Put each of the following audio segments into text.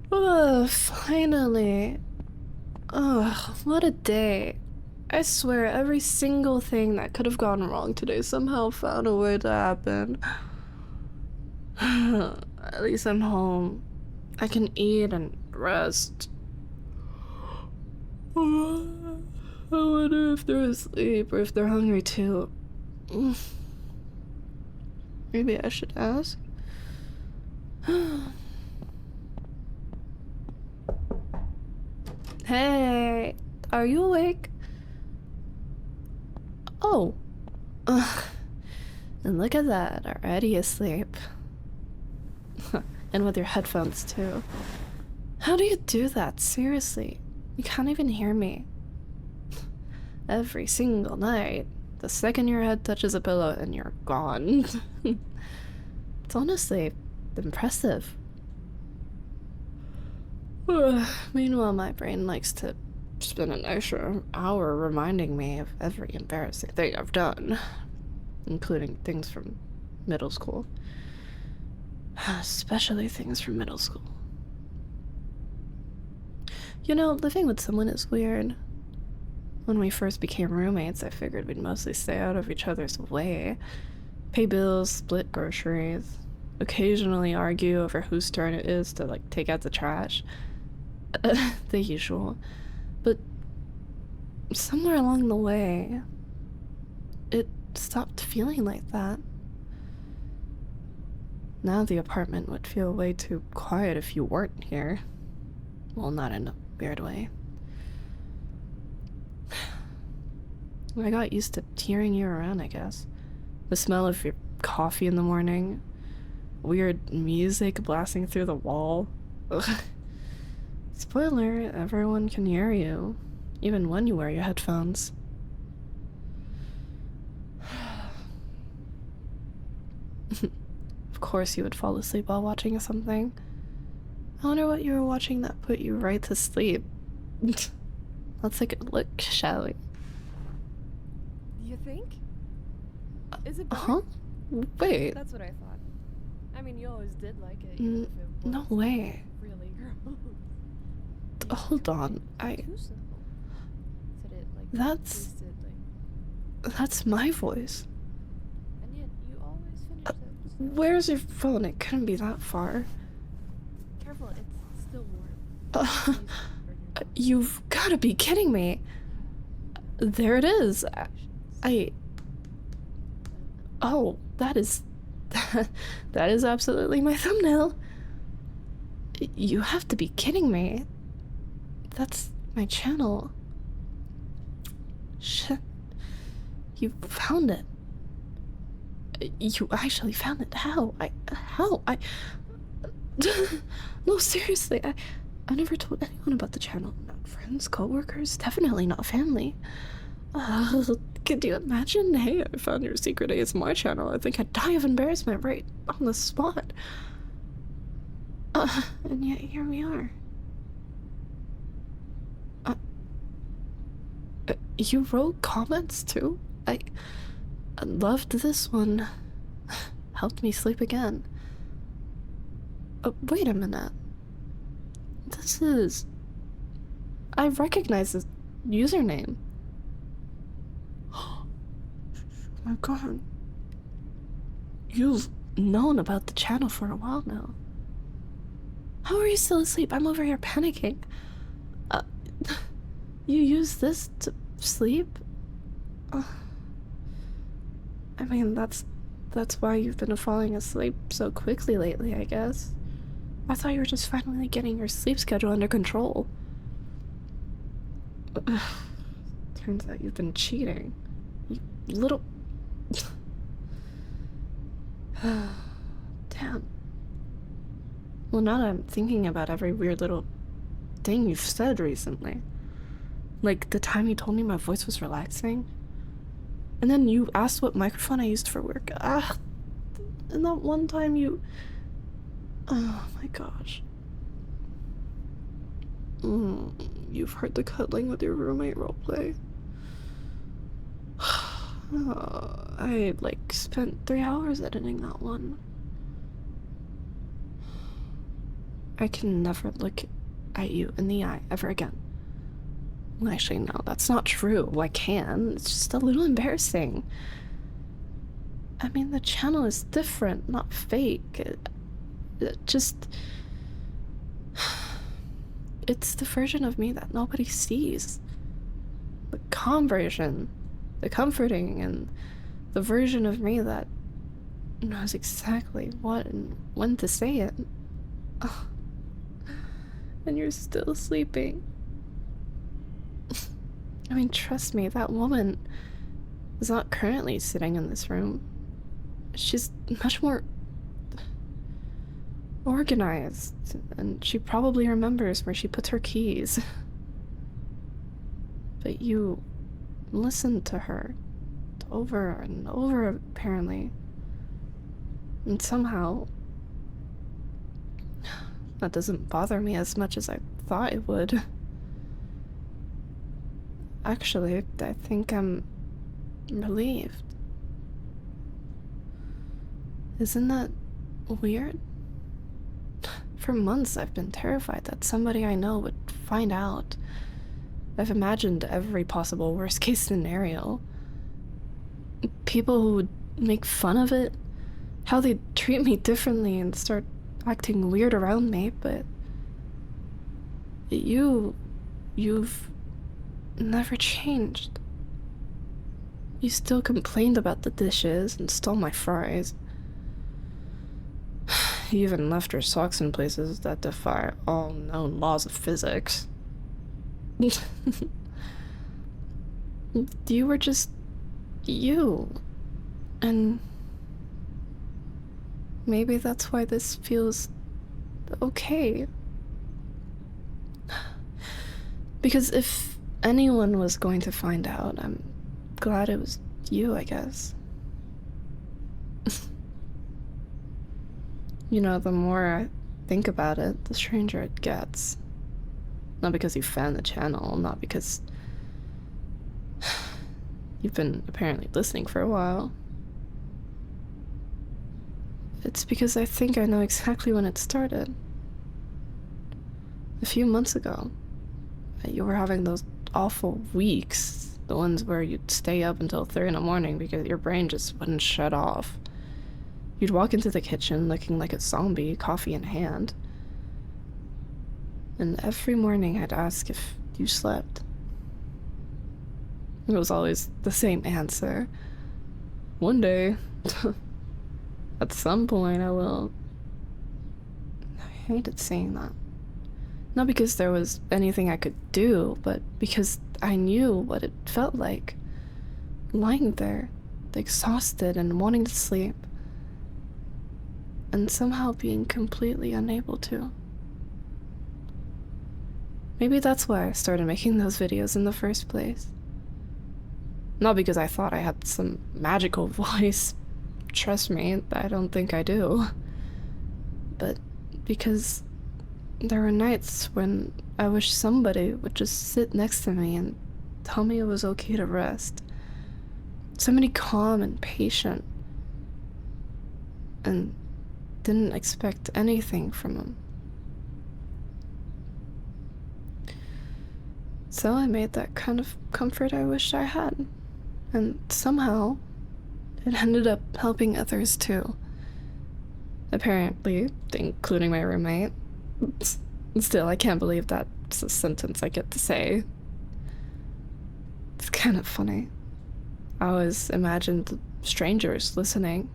Finally. Ugh, what a day. I swear every single thing that could have gone wrong today somehow found a way to happen. At least I'm home. I can eat and rest. I wonder if they're asleep or if they're hungry too. Maybe I should ask. Hey, are you awake? Oh. Ugh. And look at that, already asleep. And with your headphones too. How do you do that? Seriously. You can't even hear me. Every single night, the second your head touches a pillow and you're gone. It's honestly impressive. Meanwhile, my brain likes to spend an extra hour reminding me of every embarrassing thing I've done, including things from middle school. Especially things from middle school. You know, living with someone is weird. When we first became roommates, I figured we'd mostly stay out of each other's way, pay bills, split groceries, occasionally argue over whose turn it is to, like, take out the trash. The usual. But somewhere along the way, it stopped feeling like that. Now the apartment would feel way too quiet if you weren't here. Well, not in a weird way. I got used to hearing you around, I guess. The smell of your coffee in the morning, weird music blasting through the wall. Ugh. Spoiler, everyone can hear you, even when you wear your headphones. Of course you would fall asleep while watching something. I wonder what you were watching that put you right to sleep. Let's take a look, shall we? You think? Is it better? Huh? Wait. That's what I thought. I mean, you always did like it, even if it was No way. really gross. Hold on. Too simple. Said it like That's tasted like. that's my voice. And yet you always finish it. Where's your phone? It couldn't be that far. Careful, it's still warm. You've gotta be kidding me. There it is. Oh, that is absolutely my thumbnail. You have to be kidding me. That's my channel. Shit. You found it. You actually found it. How? No, seriously, I never told anyone about the channel. Not friends, coworkers, definitely not family. Could you imagine? Hey, I found your secret ASMR channel. I think I'd die of embarrassment right on the spot. And yet here we are. You wrote comments too? I loved this one. Helped me sleep again. Wait a minute. This is... I recognize this username. Oh my god. You've known about the channel for a while now. How are you still asleep? I'm over here panicking. You use this to sleep? I mean, that's why you've been falling asleep so quickly lately, I guess. I thought you were just finally getting your sleep schedule under control. Turns out you've been cheating. You little... Damn. Well, now that I'm thinking about every weird little thing you've said recently. Like the time you told me my voice was relaxing. And then you asked what microphone I used for work. And that one time you... Oh my gosh. You've heard the cuddling with your roommate roleplay. I, like, spent 3 hours editing that one. I can never look at you in the eye ever again. Well, actually, no, that's not true. I can. It's just a little embarrassing. I mean, the channel is different, not fake. It just... It's the version of me that nobody sees. The calm version, the comforting, and the version of me that knows exactly what and when to say it. Oh. And you're still sleeping. I mean, trust me, that woman is not currently sitting in this room. She's much more organized, and she probably remembers where she puts her keys. But you listened to her over and over, apparently. And somehow, that doesn't bother me as much as I thought it would. Actually, I think I'm relieved. Isn't that weird? For months I've been terrified that somebody I know would find out. I've imagined every possible worst-case scenario. People who would make fun of it, how they'd treat me differently and start acting weird around me, but you've never changed. You still complained about the dishes and stole my fries. You even left your socks in places that defy all known laws of physics. You were just you. And maybe that's why this feels okay. Because if anyone was going to find out, I'm glad it was you, I guess. You know, the more I think about it, the stranger it gets. Not because you found the channel, not because you've been apparently listening for a while. It's because I think I know exactly when it started. A few months ago, you were having those awful weeks, the ones where you'd stay up until 3 in the morning because your brain just wouldn't shut off. You'd walk into the kitchen looking like a zombie, coffee in hand. And every morning I'd ask if you slept. It was always the same answer. One day. At some point I will. I hated saying that. Not because there was anything I could do, but because I knew what it felt like. Lying there, exhausted and wanting to sleep. And somehow being completely unable to. Maybe that's why I started making those videos in the first place. Not because I thought I had some magical voice. Trust me, I don't think I do. But because there were nights when I wish somebody would just sit next to me and tell me it was okay to rest. Somebody calm and patient. And didn't expect anything from him. So I made that kind of comfort I wished I had. And somehow, it ended up helping others too. Apparently, including my roommate. Still, I can't believe that's a sentence I get to say. It's kind of funny. I always imagined strangers listening.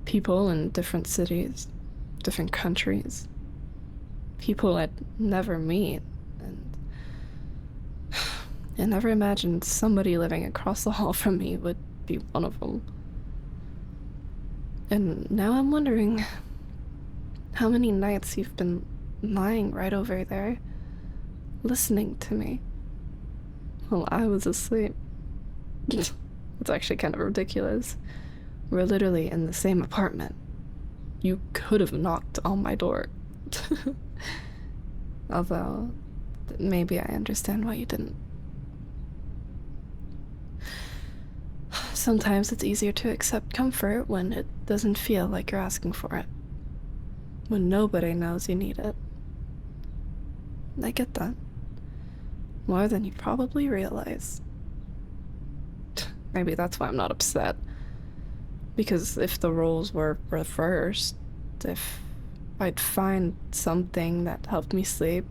People in different cities, different countries. People I'd never meet. And I never imagined somebody living across the hall from me would be one of them. And now I'm wondering how many nights you've been lying right over there, listening to me, while I was asleep. It's actually kind of ridiculous. We're literally in the same apartment. You could have knocked on my door. Although, maybe I understand why you didn't. Sometimes it's easier to accept comfort when it doesn't feel like you're asking for it. when nobody knows you need it. I get that. More than you probably realize. Maybe that's why I'm not upset. Because if the roles were reversed, if I'd find something that helped me sleep,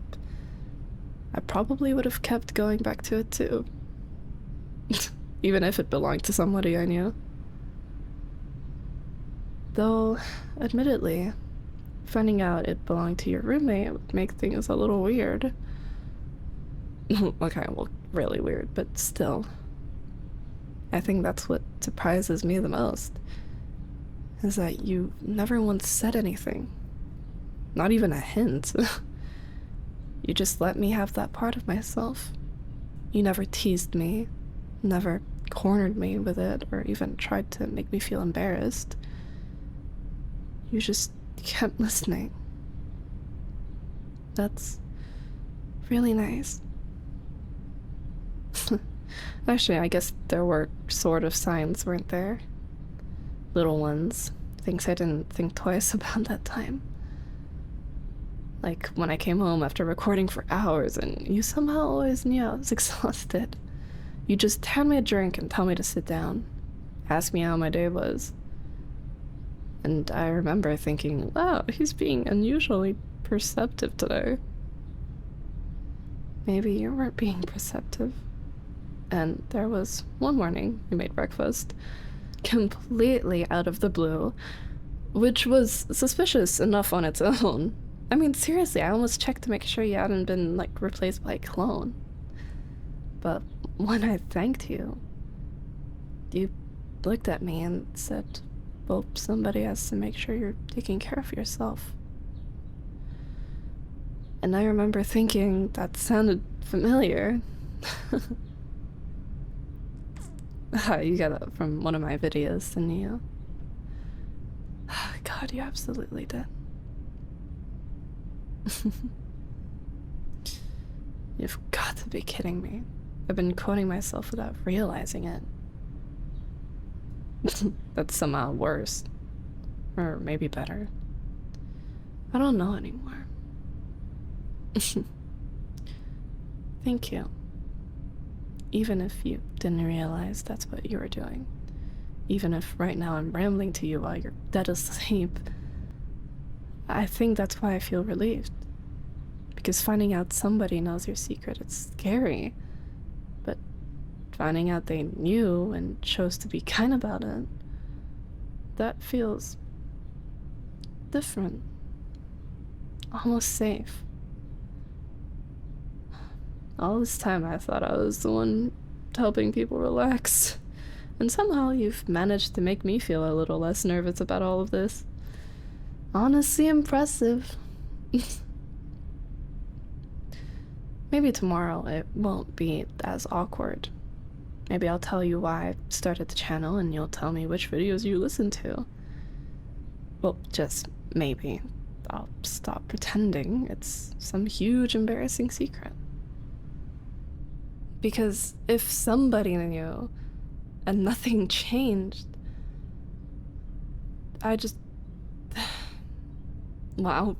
I probably would have kept going back to it too. Even if it belonged to somebody I knew. Though, admittedly, finding out it belonged to your roommate would make things a little weird. Okay, well, really weird, but still. I think that's what surprises me the most. Is that you never once said anything. Not even a hint. You just let me have that part of myself. You never teased me, never cornered me with it, or even tried to make me feel embarrassed. You just kept listening. That's really nice. Actually, I guess there were sort of signs, weren't there? Little ones. Things I didn't think twice about that time. Like when I came home after recording for hours and you somehow always knew I was exhausted. You just hand me a drink and tell me to sit down. Ask me how my day was. And I remember thinking, wow, he's being unusually perceptive today. Maybe you weren't being perceptive. And there was one morning we made breakfast, completely out of the blue, which was suspicious enough on its own. I mean, seriously, I almost checked to make sure you hadn't been, like, replaced by a clone. But when I thanked you, you looked at me and said, well, somebody has to make sure you're taking care of yourself. And I remember thinking that sounded familiar. You got that from one of my videos, didn't you? God, you absolutely did. You've got to be kidding me. I've been quoting myself without realizing it. That's somehow worse. Or maybe better. I don't know anymore. Thank you. Even if you didn't realize that's what you were doing. Even if right now I'm rambling to you while you're dead asleep. I think that's why I feel relieved. Because finding out somebody knows your secret, it's scary. But finding out they knew and chose to be kind about it, that feels different. Almost safe. All this time I thought I was the one helping people relax. And somehow you've managed to make me feel a little less nervous about all of this. Honestly impressive. Maybe tomorrow it won't be as awkward. Maybe I'll tell you why I started the channel and you'll tell me which videos you listen to. Well, just maybe. I'll stop pretending it's some huge embarrassing secret. Because if somebody knew and nothing changed, I just... Wow.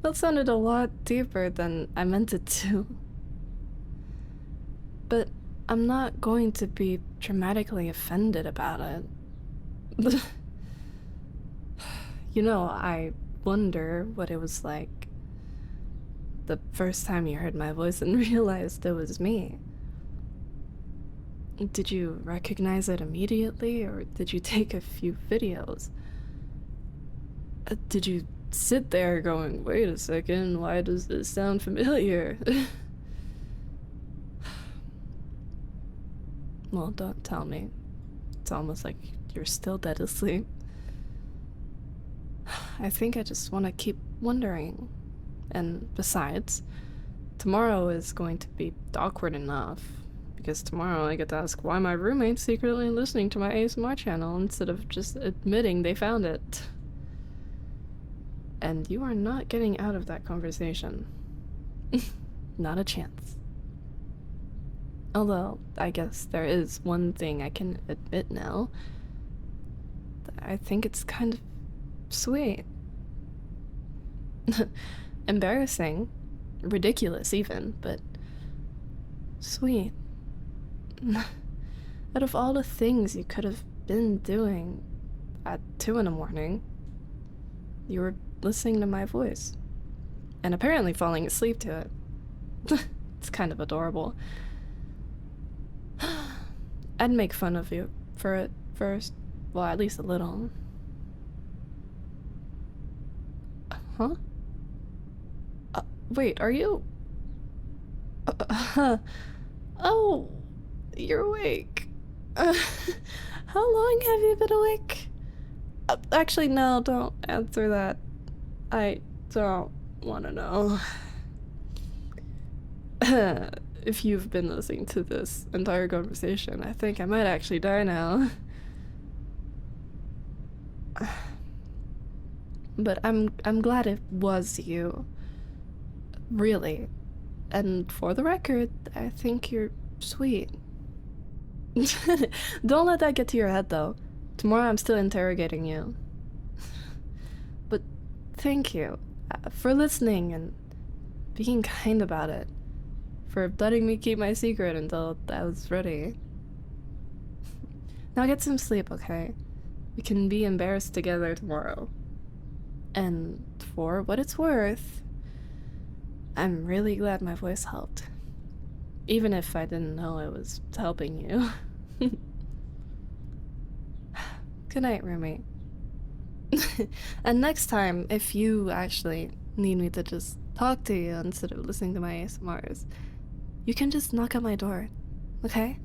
That sounded a lot deeper than I meant it to. But I'm not going to be dramatically offended about it. You know, I wonder what it was like the first time you heard my voice and realized it was me. Did you recognize it immediately, or did you take a few videos? Did you sit there going, wait a second, why does this sound familiar? Well, don't tell me. It's almost like you're still dead asleep. I think I just want to keep wondering. And besides, tomorrow is going to be awkward enough. Because tomorrow I get to ask why my roommate's secretly listening to my ASMR channel instead of just admitting they found it. And you are not getting out of that conversation. Not a chance. Although, I guess there is one thing I can admit now. I think it's kind of sweet. Embarrassing. Ridiculous, even, but sweet. Out of all the things you could have been doing at 2 in the morning, you were listening to my voice. And apparently falling asleep to it. It's kind of adorable. I'd make fun of you for it first. Well, at least a little. Huh? Wait, are you? Oh, you're awake. How long have you been awake? Actually, no, don't answer that. I don't want to know. If you've been listening to this entire conversation, I think I might actually die now. But I'm glad it was you. Really. And for the record, I think you're sweet. Don't let that get to your head, though. Tomorrow I'm still interrogating you. But thank you for listening and being kind about it. For letting me keep my secret until I was ready. Now get some sleep, okay? We can be embarrassed together tomorrow. And for what it's worth, I'm really glad my voice helped. Even if I didn't know it was helping you. Good night, roommate. And next time, if you actually need me to just talk to you instead of listening to my ASMRs, you can just knock on my door, okay?